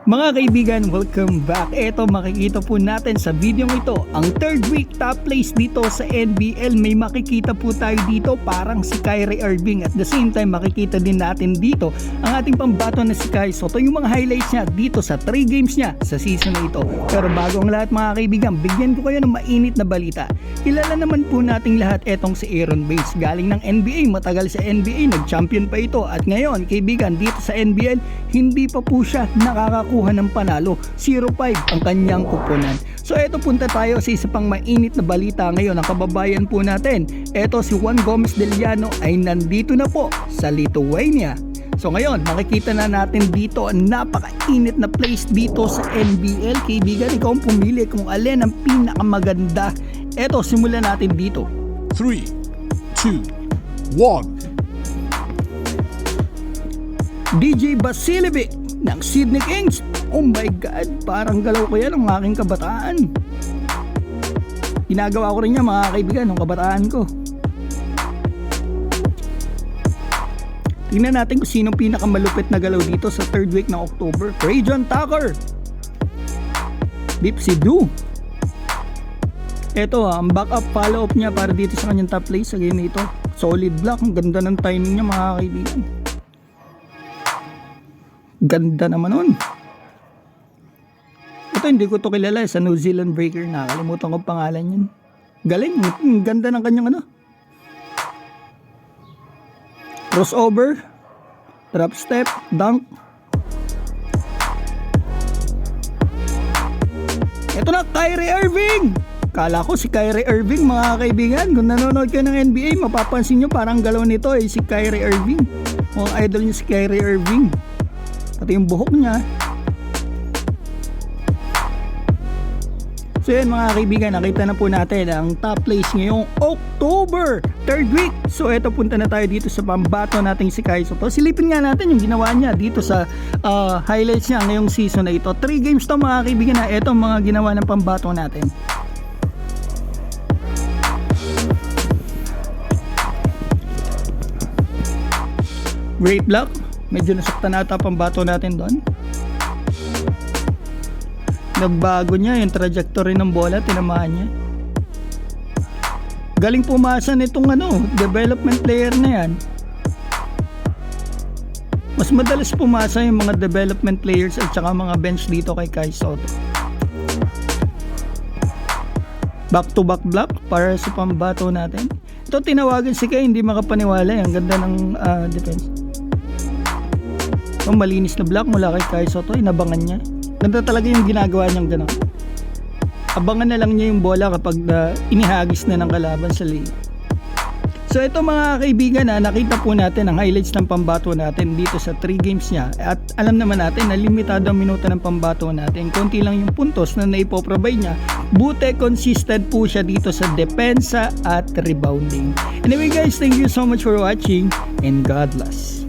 Mga kaibigan, welcome back. Ito makikita po natin sa video ito ang third week top place dito sa NBL. May makikita po tayo dito parang si Kyrie Irving. At the same time makikita din natin dito ang ating pambato na si Kai Sotto. Yung mga highlights niya dito sa 3 games niya sa season na ito. Pero bago ang lahat mga kaibigan, bigyan ko kayo ng mainit na balita. Kilala naman po nating lahat etong si Aaron Bates. Galing ng NBA, matagal sa NBA, nag-champion pa ito. At ngayon kaibigan, dito sa NBL, hindi pa po siya nakakakuha ng panalo. 0-5 ang kanyang kuponan. So eto, punta tayo sa isa pang mainit na balita ngayon. Ang kababayan po natin, eto si Juan Gomez de Liano ay nandito na po sa Lithuania. So ngayon, makikita na natin dito ang napakainit na place dito sa NBL. Kaibigan, ikaw ang pumili kung alin ang pinakamaganda. Eto, simulan natin dito. 3, 2, 1. DJ Vasiljevic ng Sydney Kings. Oh my God, parang galaw ko yan ng aking kabataan. Ginagawa ko rin yan mga kaibigan ng kabataan ko. Tingnan natin kung sinong pinakamalupit na galaw dito sa third week ng October. Trajan Tucker, Dipsy Du. Ito ang backup follow-up niya para dito sa kanyang top place sa game na ito. Solid block, ang ganda ng timing niya mga kaibigan. Ganda naman nun. Ito hindi ko to kilala, sa New Zealand Breaker. Nakalimutan ko pangalan yun. Galing, ganda ng kanyang crossover, drop step, dunk. Ito na, Kyrie Irving. Kala ko si Kyrie Irving mga kaibigan. Kung nanonood kayo ng NBA, mapapansin nyo parang galaw nito ay si Kyrie Irving. Mga idol nyo si Kyrie Irving. Pati yung buhok niya. So yan mga kaibigan, nakita na po natin ang top place ngayong October 3rd week. So eto, punta na tayo dito sa pambato nating si Kai Sotto. Silipin nga natin yung ginawa niya dito sa highlights niya ngayong season na ito. 3 games to mga kaibigan na eto mga ginawa ng pambato natin. Great block. Medyo nasaktan ata pambato natin doon. Nagbago niya yung trajectory ng bola, tinamaan niya. Galing pumasa nitong development player na yan. Mas madalas pumasa yung mga development players at saka mga bench dito kay Kai Sotto. Back to back block para sa pambato natin. Ito tinawagan si Kai, hindi makapaniwala. Ang ganda ng defense. Ito malinis na block mula kay Kai Sotto, inabangan niya. Ganda talaga yung ginagawa niyang gano'n. Abangan na lang niya yung bola kapag inihagis na ng kalaban sa league. So ito mga kaibigan, nakita po natin ang highlights ng pambato natin dito sa 3 games niya. At alam naman natin na limitado ang minuto ng pambato natin. Konti lang yung puntos na naipoprovide niya. Buti consistent po siya dito sa depensa at rebounding. Anyway guys, thank you so much for watching and God bless.